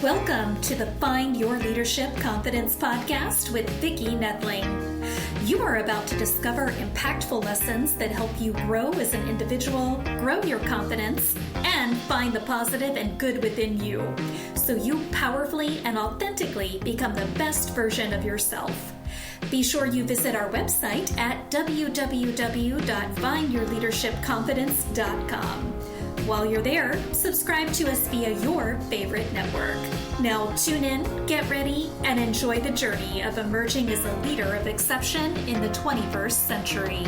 Welcome to the Find Your Leadership Confidence podcast with Vicki Noethling. You are about to discover impactful lessons that help you grow as an individual, grow your confidence, and find the positive and good within you, so you powerfully and authentically become the best version of yourself. Be sure you visit our website at www.findyourleadershipconfidence.com. While you're there, subscribe to us via your favorite network. Now tune in, get ready, and enjoy the journey of emerging as a leader of exception in the 21st century.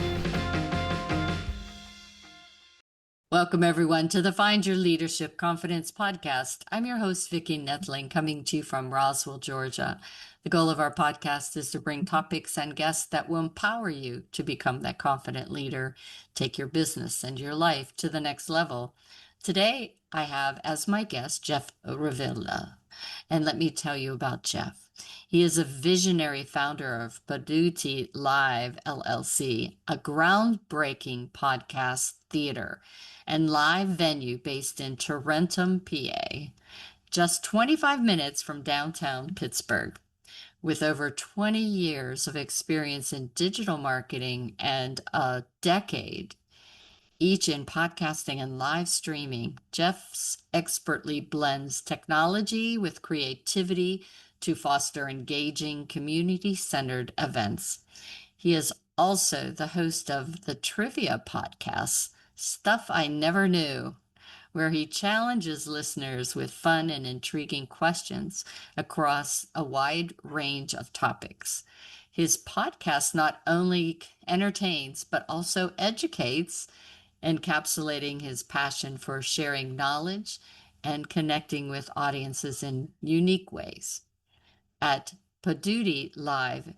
Welcome, everyone, to the Find Your Leadership Confidence podcast. I'm your host, Vicki Noethling, coming to you from Roswell, Georgia. The goal of our podcast is to bring topics and guests that will empower you to become that confident leader, take your business and your life to the next level. Today, I have as my guest, Jeff Revilla. And let me tell you about Jeff. He is a visionary founder of Poduty Live, LLC, a groundbreaking podcast theater and live venue based in Tarentum, PA, just 25 minutes from downtown Pittsburgh. With over 20 years of experience in digital marketing and a decade each in podcasting and live streaming, Jeff expertly blends technology with creativity to foster engaging, community-centered events. He is also the host of the trivia podcast, Stuff I Never Knew, where he challenges listeners with fun and intriguing questions across a wide range of topics. His podcast not only entertains, but also educates, encapsulating his passion for sharing knowledge and connecting with audiences in unique ways. At Poduty Live,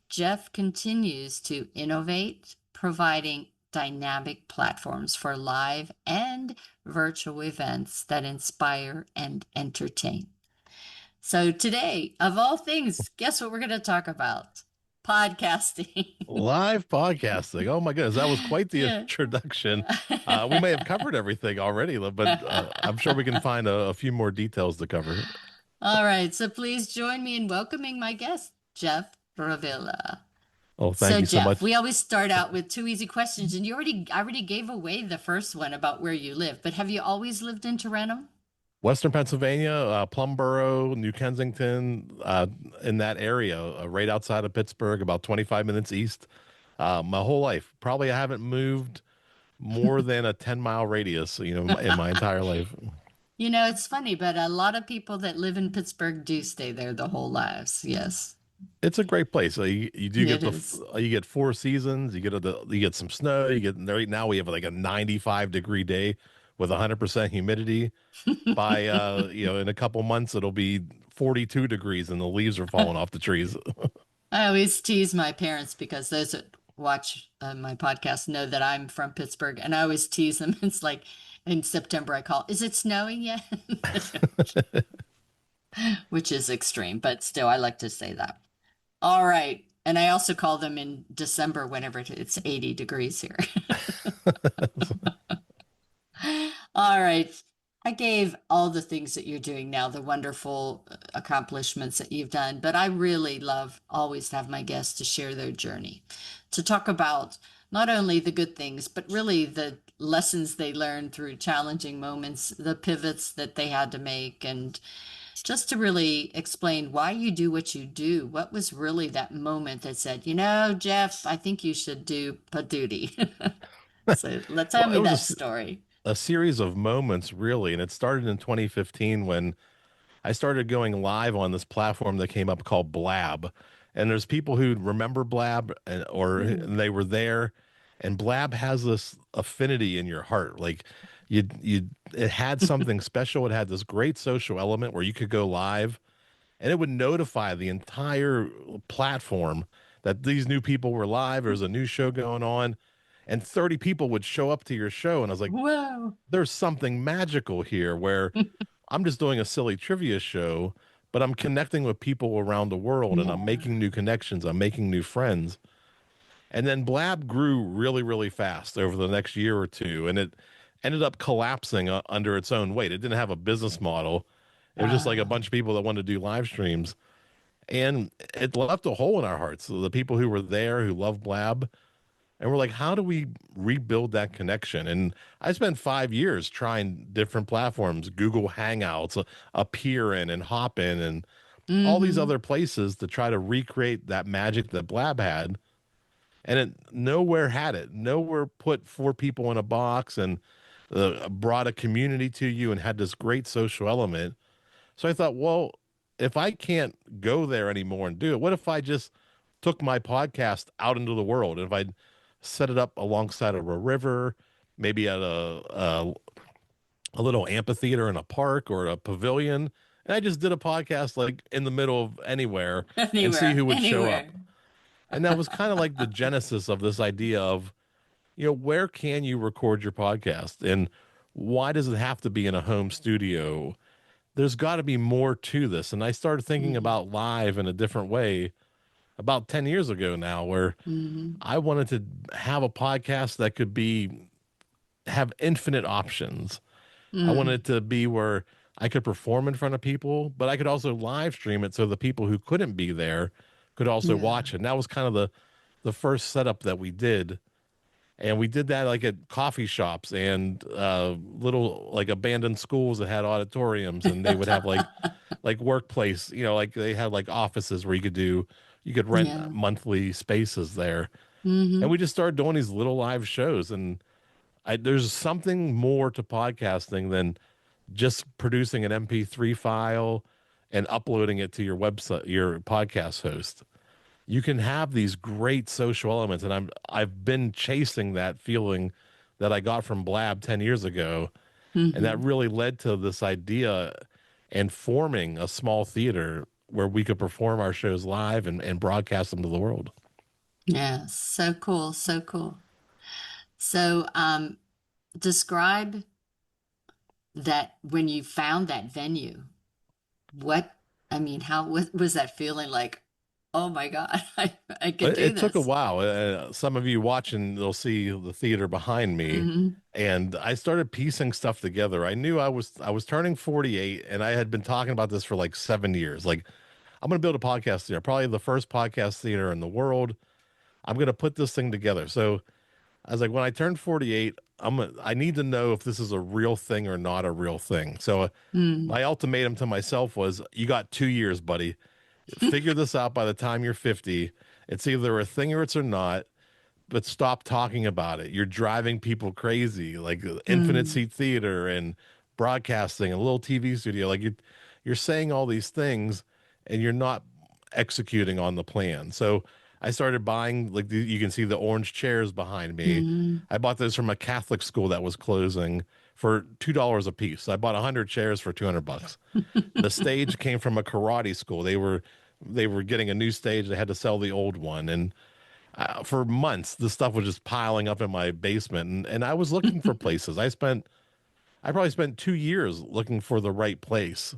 Jeff continues to innovate, providing dynamic platforms for live and virtual events that inspire and entertain. So today, of all things, guess what we're going to talk about? Podcasting. Live podcasting. Oh my goodness, that was quite the introduction. We may have covered everything already, but I'm sure we can find a few more details to cover. All right, so please join me in welcoming my guest, Jeff Revilla. Oh, thank you so Jeff, much. We always start out with two easy questions, and I already gave away the first one about where you live, but have you always lived in Tarentum? Western Pennsylvania, Plumboro, New Kensington, in that area, right outside of Pittsburgh, about 25 minutes east. My whole life, probably I haven't moved more than a 10-mile radius, in my entire life. You know, it's funny, but a lot of people that live in Pittsburgh do stay there their whole lives. Yes. It's a great place. You do get you get 4 seasons. You get some snow. Right now we have like a 95-degree day with 100% humidity. By in a couple months it'll be 42 degrees and the leaves are falling off the trees. I always tease my parents because those that watch my podcast know that I'm from Pittsburgh, and I always tease them. It's like in September I call, is it snowing yet? Which is extreme, but still I like to say that. All right. And I also call them in December whenever it's 80 degrees here. All right. I gave all the things that you're doing now, the wonderful accomplishments that you've done, but I really love always to have my guests to share their journey, to talk about not only the good things, but really the lessons they learned through challenging moments, the pivots that they had to make, and just to really explain why you do what you do. What was really that moment that said, Jeff, I think you should do Poduty. So let's tell me that story. A series of moments, really. And it started in 2015 when I started going live on this platform that came up called Blab. And there's people who remember Blab and they were there. And Blab has this affinity in your heart. Like it had something special. It had this great social element where you could go live and it would notify the entire platform that these new people were live. There's a new show going on. And 30 people would show up to your show. And I was like, whoa, there's something magical here where I'm just doing a silly trivia show, but I'm connecting with people around the world and I'm making new connections. I'm making new friends. And then Blab grew really, really fast over the next year or two. And it ended up collapsing under its own weight. It didn't have a business model. It was just like a bunch of people that wanted to do live streams. And it left a hole in our hearts. So the people who were there, who loved Blab, and we're like, how do we rebuild that connection? And I spent 5 years trying different platforms, Google Hangouts, Appear and Hopin, and all these Mm-hmm. other places to try to recreate that magic that Blab had. And it nowhere had it. Nowhere put four people in a box and brought a community to you and had this great social element. So I thought, well, if I can't go there anymore and do it, what if I just took my podcast out into the world? If I set it up alongside of a river, maybe at a little amphitheater in a park or a pavilion, and I just did a podcast like in the middle of anywhere and see Anywhere, who would show anywhere. up. And that was kind of like the genesis of this idea of, where can you record your podcast and why does it have to be in a home studio? There's got to be more to this. And I started thinking Mm-hmm. about live in a different way about 10 years ago now, where Mm-hmm. I wanted to have a podcast that could have infinite options. I wanted it to be where I could perform in front of people, but I could also live stream it so the people who couldn't be there could also Yeah. watch it. And that was kind of the first setup that we did. And we did that like at coffee shops and little like abandoned schools that had auditoriums, and they would have like workplace, like they had like offices where you could rent Yeah. monthly spaces there. Mm-hmm. And we just started doing these little live shows. And there's something more to podcasting than just producing an MP3 file and uploading it to your website, your podcast host. You can have these great social elements, and I've been chasing that feeling that I got from Blab 10 years ago, and that Mm-hmm. really led to this idea and forming a small theater where we could perform our shows live and broadcast them to the world. Yeah. So cool. So cool. So, describe that when you found that venue. How was that feeling like? Oh my God, I could It, do it took a this. while. Some of you watching, they'll see the theater behind me, Mm-hmm. and I started piecing stuff together. I knew I was turning 48, and I had been talking about this for like 7 years. Like, I'm going to build a podcast theater, probably the first podcast theater in the world. I'm going to put this thing together. So I was like, when I turn 48, I need to know if this is a real thing or not a real thing. So Mm. my ultimatum to myself was, you got 2 years, buddy. Figure this out by the time you're 50. It's either a thing or it's or not, but stop talking about it. You're driving people crazy, like infinite Mm. seat theater and broadcasting, a little TV studio. Like you're saying all these things and you're not executing on the plan. So I started buying, like you can see the orange chairs behind me. Mm. I bought those from a Catholic school that was closing for $2 a piece. So I bought 100 chairs for $200. The stage came from a karate school. They were getting a new stage. They had to sell the old one, and for months, the stuff was just piling up in my basement. And I was looking for places. I probably spent 2 years looking for the right place,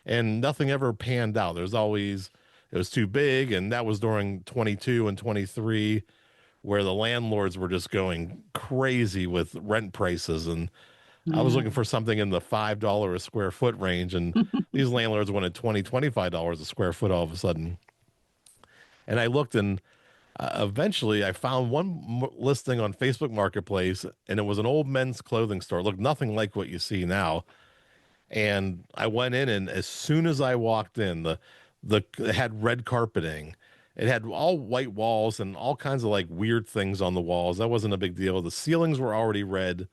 and nothing ever panned out. It was too big, and that was during 22 and 23, where the landlords were just going crazy with rent prices, and I was Yeah. looking for something in the $5 a square foot range, and these landlords wanted $25 a square foot all of a sudden. And I looked, and eventually I found one listing on Facebook Marketplace, and it was an old men's clothing store. It looked nothing like what you see now. And I went in, and as soon as I walked in, it had red carpeting. It had all white walls and all kinds of like weird things on the walls. That wasn't a big deal. The ceilings were already red.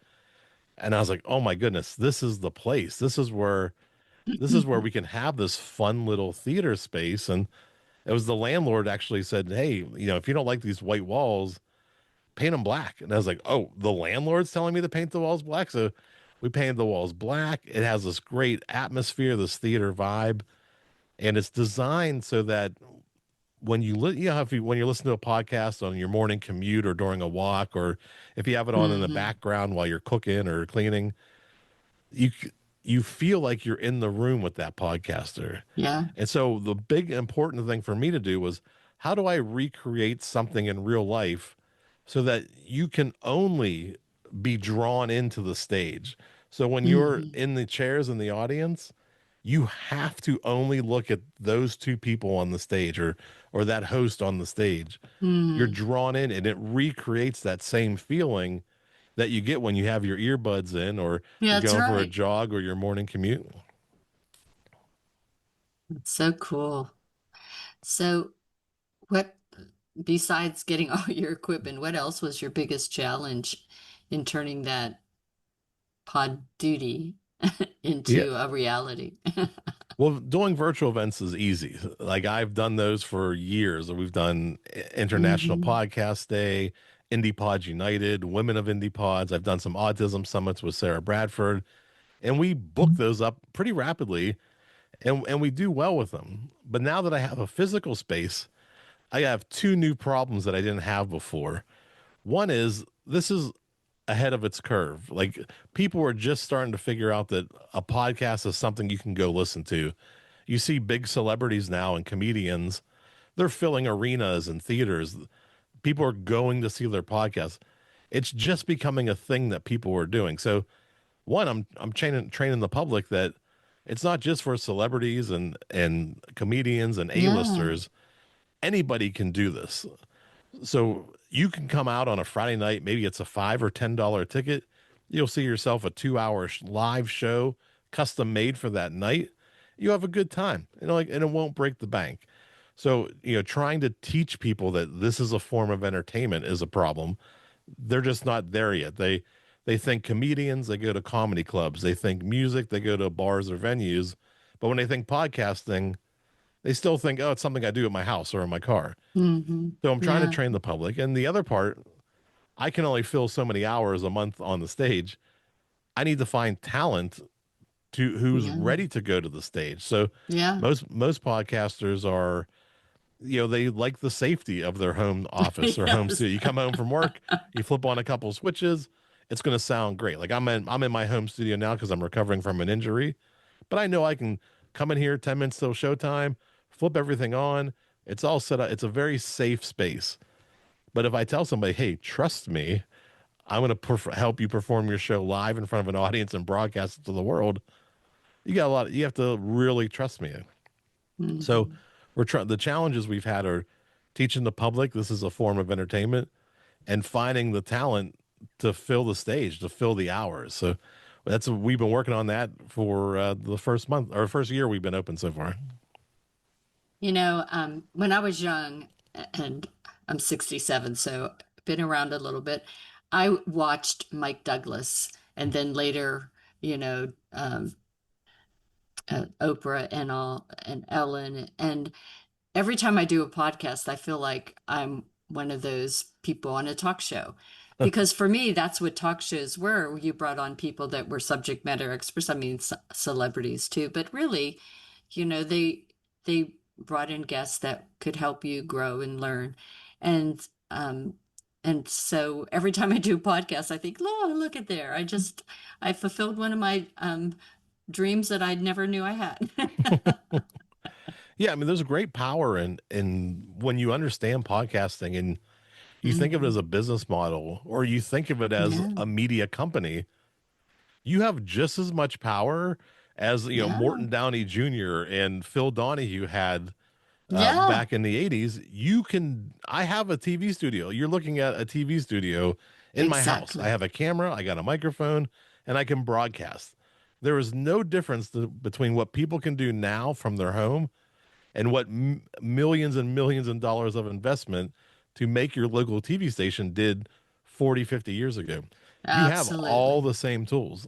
And I was like, oh my goodness, this is the place. This is where we can have this fun little theater space. And it was the landlord actually said, hey, if you don't like these white walls, paint them black. And I was like, oh, the landlord's telling me to paint the walls black. So we painted the walls black. It has this great atmosphere, this theater vibe. And it's designed so that when when you're listening to a podcast on your morning commute or during a walk, or if you have it on in the Mm-hmm. background while you're cooking or cleaning, you you feel like you're in the room with that podcaster. Yeah. And so the big important thing for me to do was, how do I recreate something in real life so that you can only be drawn into the stage? So when you're Mm-hmm. in the chairs in the audience, you have to only look at those two people on the stage, or that host on the stage. You're Mm. drawn in, and it recreates that same feeling that you get when you have your earbuds in, or Yeah, you're that's going for a right. jog or your morning commute. That's so cool. So, what, besides getting all your equipment, what else was your biggest challenge in turning that pod duty Yeah. into a reality? Well, doing virtual events is easy. Like I've done those for years. We've done International Hmm. Podcast Day, Indie Pods United, Women of Indie Pods. I've done some autism summits with Sarah Bradford, and we book those up pretty rapidly, and we do well with them. But now that I have a physical space, I have two new problems that I didn't have before. One is this is ahead of its curve. Like people are just starting to figure out that a podcast is something you can go listen to. You see big celebrities now and comedians, they're filling arenas and theaters. People are going to see their podcasts. It's just becoming a thing that people are doing. So one, I'm training the public that it's not just for celebrities and comedians and Yeah. A-listers. Anybody can do this. So you can come out on a Friday night, maybe it's a $5 or $10 ticket. You'll see yourself a 2 hour live show, custom made for that night. You have a good time, and it won't break the bank. So, trying to teach people that this is a form of entertainment is a problem. They're just not there yet. They think comedians, they go to comedy clubs. They think music, they go to bars or venues. But when they think podcasting, they still think, oh, it's something I do at my house or in my car. Hmm. So I'm trying to Yeah. train the public. And the other part, I can only fill so many hours a month on the stage. I need to find talent to who's Yeah. ready to go to the stage. So Yeah. most podcasters are, they like the safety of their home office or home Yes. studio. You come home from work, you flip on a couple of switches, it's going to sound great. Like I'm in my home studio now because I'm recovering from an injury, but I know I can come in here 10 minutes till showtime, flip everything on. It's all set up. It's a very safe space. But if I tell somebody, hey, trust me, I'm going to help you perform your show live in front of an audience and broadcast it to the world, you have to really trust me. So Hmm. the challenges we've had are teaching the public this is a form of entertainment and finding the talent to fill the stage, to fill the hours. So we've been working on that for the first month or first year we've been open so far. When I was young, and I'm 67, so been around a little bit, I watched Mike Douglas and then later, you know, Oprah and all, and Ellen. And every time I do a podcast, I feel like I'm one of those people on a talk show. Because for me, that's what talk shows were. You brought on people that were subject matter experts. I mean, celebrities too, but really, they brought in guests that could help you grow and learn. And and so every time I do a podcast, I think, oh, look at there. I fulfilled one of my dreams that I never knew I had. Yeah, I mean, there's a great power in when you understand podcasting and you think of it as Mhm. a business model or you think of it as Yeah. a media company, you have just as much power as Yeah. Morton Downey Jr. and Phil Donahue had Yeah. back in the 80s. I have a TV studio. You're looking at a TV studio in my house. I Exactly. have a camera, I got a microphone, and I can broadcast. There is no difference between what people can do now from their home and what millions and millions of dollars of investment to make your local TV station did 40, 50 years ago. You have all Absolutely. the same tools.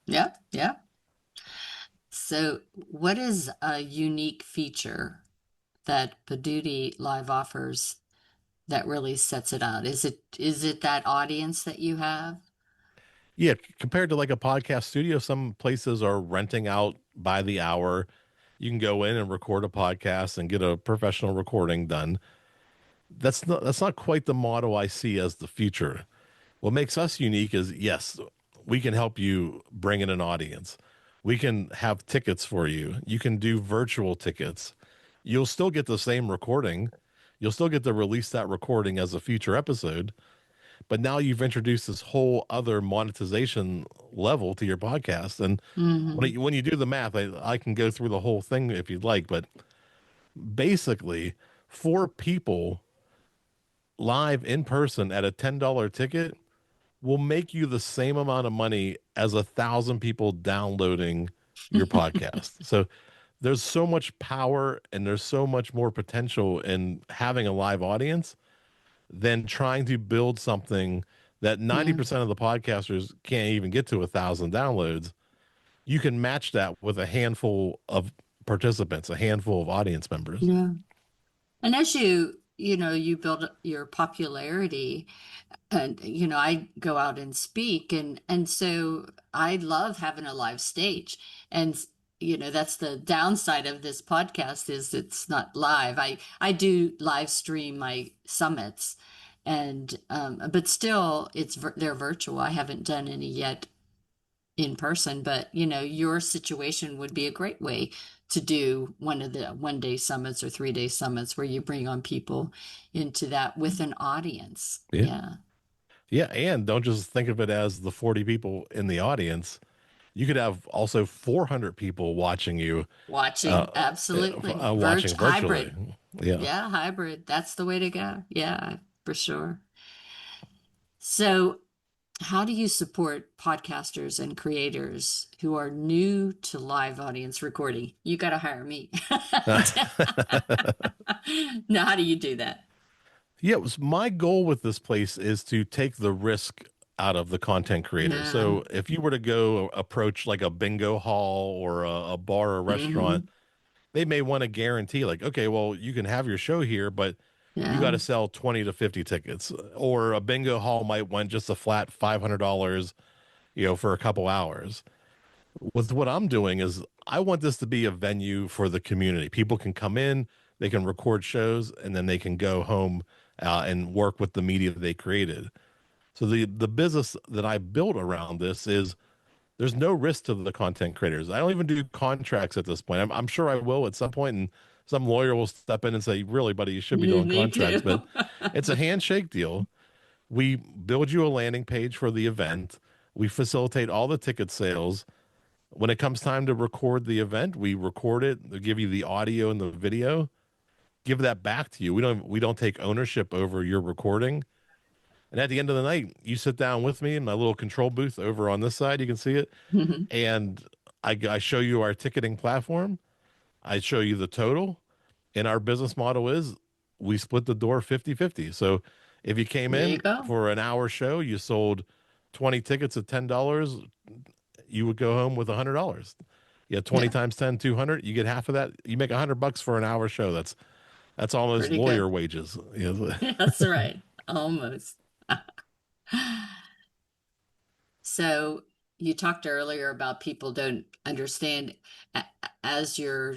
Yeah. Yeah. So, what is a unique feature that Poduty Live offers that really sets it out? Is it that audience that you have? Yeah, compared to like a podcast studio, some places are renting out by the hour. You can go in and record a podcast and get a professional recording done. That's not quite the model I see as the future. What makes us unique is yes, we can help you bring in an audience. We can have tickets for you. You can do virtual tickets. You'll still get the same recording. You'll still get to release that recording as a future episode, but now you've introduced this whole other monetization level to your podcast. And Hmm. when you do the math, I can go through the whole thing if you'd like, but basically, four people live in person at a $10 ticket will make you the same amount of money as 1,000 people downloading your podcast. So there's so much power and there's so much more potential in having a live audience than trying to build something that Yeah. 90% of the podcasters can't even get to 1,000 downloads. You can match that with a handful of participants, a handful of audience members. Yeah. And as you build your popularity, and I go out and speak, and so I love having a live stage. And that's the downside of this podcast, is it's not live. I do live stream my summits, and but still they're virtual. I haven't done any yet in person, but your situation would be a great way to do one of the 1 day summits or 3 day summits where you bring on people into that with an audience. Yeah. Yeah. Yeah. And don't just think of it as the 40 people in the audience. You could have also 400 people watching you, Watching, absolutely. watching virtually. Hybrid. Yeah. Yeah, hybrid. That's the way to go. Yeah, for sure. So, how do you support podcasters and creators who are new to live audience recording? You got to hire me. Now, how do you do that? Yeah, it was my goal with this place is to take the risk out of the content creator. Yeah. So if you were to go approach like a bingo hall or a bar or Hmm. restaurant, they may want to guarantee like, okay, well, you can have your show here, but you got Yeah. to sell 20 to 50 tickets. Or a bingo hall might want just a flat $500, for a couple hours. With what I'm doing is I want this to be a venue for the community. People can come in, they can record shows, and then they can go home and work with the media that they created. So the business that I built around this is there's no risk to the content creators. I don't even do contracts at this point. I'm sure I will at some point, and some lawyer will step in and say, "Really, buddy, you should be doing Me contracts." too. But it's a handshake deal. We build you a landing page for the event. We facilitate all the ticket sales. When it comes time to record the event, we record it. They give you the audio and the video. Give that back to you. We don't take ownership over your recording. And at the end of the night, you sit down with me in my little control booth over on this side. You can see it, and I show you our ticketing platform. I show you the total, and our business model is we split the door 50-50. So if you came There you in go. for an hour show, you sold 20 tickets at $10, you would go home with $100. Yeah, 20 Yeah, times 10, 200. You get half of that. You make $100 for an hour show. That's almost pretty good. lawyer wages. That's right. Almost. So you talked earlier about people don't understand as you're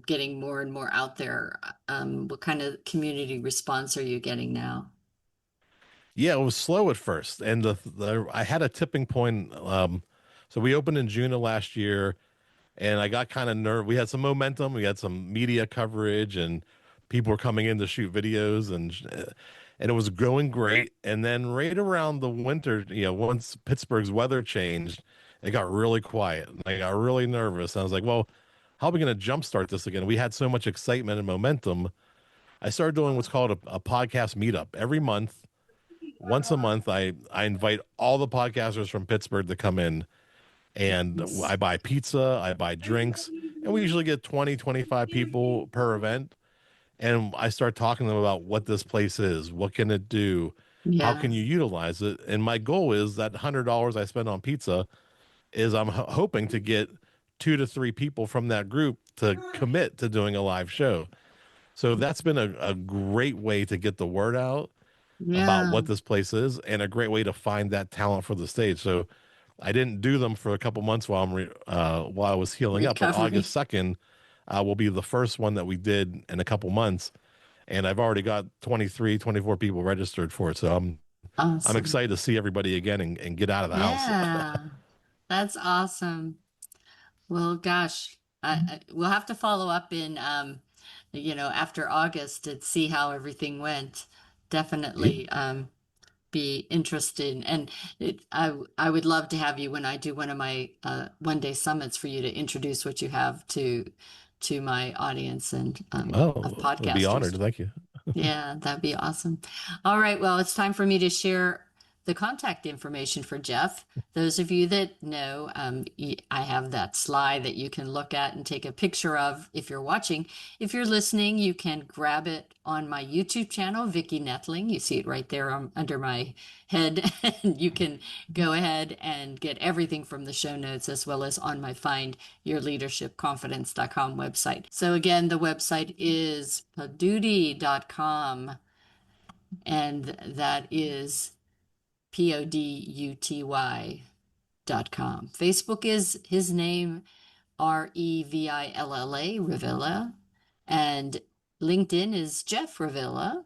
getting more and more out there. What kind of community response are you getting now? Yeah, it was slow at first, and I had a tipping point. So we opened in June of last year, and I got kind of nervous. We had some momentum, we had some media coverage, and people were coming in to shoot videos, and it was going great. And then right around the winter, once Pittsburgh's weather changed, it got really quiet. And I got really nervous. I was like, well, how are we going to jumpstart this again? We had so much excitement and momentum. I started doing what's called a podcast meetup every month. Once a month, I invite all the podcasters from Pittsburgh to come in, and I buy pizza, I buy drinks, and we usually get 20, 25 people per event. And I start talking to them about what this place is, what can it do, how Yeah. can you utilize it. And my goal is that $100 I spend on pizza is I'm hoping to get 2 to 3 people from that group to commit to doing a live show. So that's been a great way to get the word out about Yeah. what this place is, and a great way to find that talent for the stage. So I didn't do them for a couple months while I was healing up, but Recovery. August 2nd will be the first one that we did in a couple months, and I've already got 23, 24 people registered for it. So I'm Awesome. excited to see everybody again and get out of the house. Yeah. That's awesome. Well, gosh, we'll have to follow up in, after August to see how everything went. Yeah. Definitely. be interested. And I would love to have you when I do one of my one-day summits for you to introduce what you have to my audience and of I'd be honored. podcasters. Thank you. Yeah, that'd be awesome. All right, well, it's time for me to share the contact information for Jeff. Those of you that know, I have that slide that you can look at and take a picture of if you're watching. If you're listening, you can grab it on my YouTube channel, Vicki Noethling. You see it right there under my head. You can go ahead and get everything from the show notes as well as on my findyourleadershipconfidence.com website. So again, the website is poduty.com, and that is PODUTY.com. Facebook is his name, Revilla, Revilla, and LinkedIn is Jeff Revilla.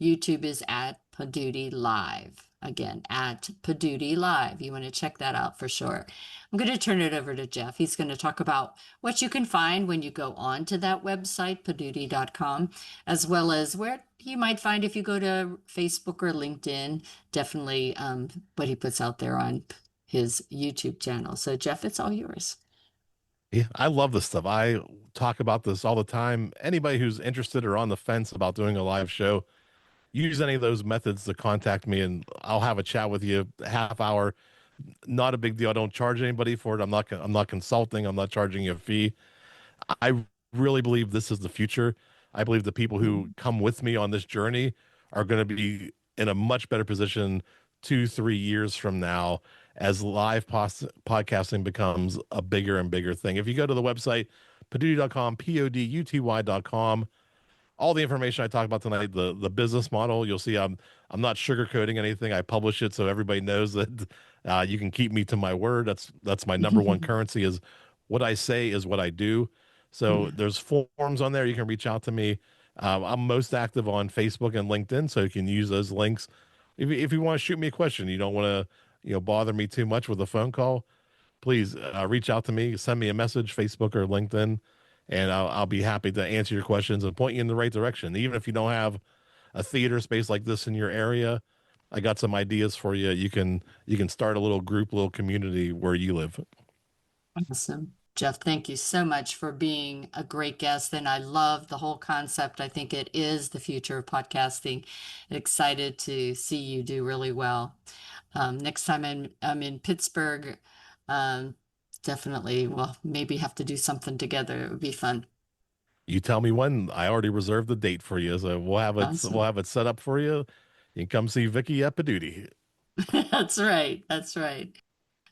YouTube is at Poduty Live. Again, at Poduty Live. You want to check that out for sure. I'm going to turn it over to Jeff. He's going to talk about what you can find when you go on to that website, Poduty.com, as well as where you might find if you go to Facebook or LinkedIn, definitely what he puts out there on his YouTube channel. So, Jeff, it's all yours. Yeah, I love this stuff. I talk about this all the time. Anybody who's interested or on the fence about doing a live show, use any of those methods to contact me and I'll have a chat with you, a half hour. Not a big deal. I don't charge anybody for it. I'm not consulting. I'm not charging you a fee. I really believe this is the future. I believe the people who come with me on this journey are going to be in a much better position 2-3 years from now as live podcasting becomes a bigger and bigger thing. If you go to the website, poduty.com, PODUTY.com, all the information I talk about tonight, the business model, you'll see I'm not sugarcoating anything. I publish it so everybody knows that you can keep me to my word. That's my number one currency, is what I say is what I do. So there's forms on there. You can reach out to me. I'm most active on Facebook and LinkedIn, so you can use those links. If you want to shoot me a question, you don't want to bother me too much with a phone call, please reach out to me, send me a message, Facebook or LinkedIn, and I'll be happy to answer your questions and point you in the right direction. Even if you don't have a theater space like this in your area, I got some ideas for you. You can start a little group, little community where you live. Awesome. Jeff, thank you so much for being a great guest. And I love the whole concept. I think it is the future of podcasting. Excited to see you do really well. Next time I'm in Pittsburgh, definitely, well, maybe have to do something together. It would be fun. You tell me when. I already reserved the date for you, so we'll have it. Awesome. We'll have it set up for you. You can come see Vicki at Poduty. That's right. That's right.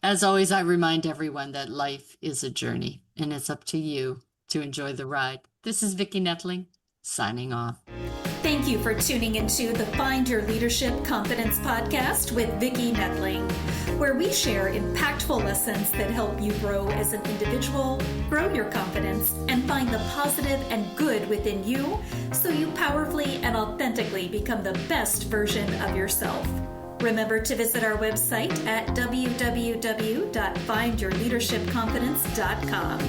As always, I remind everyone that life is a journey, and it's up to you to enjoy the ride. This is Vicki Noethling, signing off. Thank you for tuning into the Find Your Leadership Confidence podcast with Vicki Noethling, where we share impactful lessons that help you grow as an individual, grow your confidence, and find the positive and good within you so you powerfully and authentically become the best version of yourself. Remember to visit our website at www.findyourleadershipconfidence.com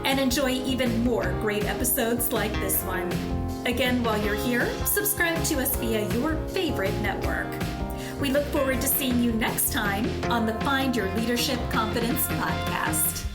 and enjoy even more great episodes like this one. Again, while you're here, subscribe to us via your favorite network. We look forward to seeing you next time on the Find Your Leadership Confidence podcast.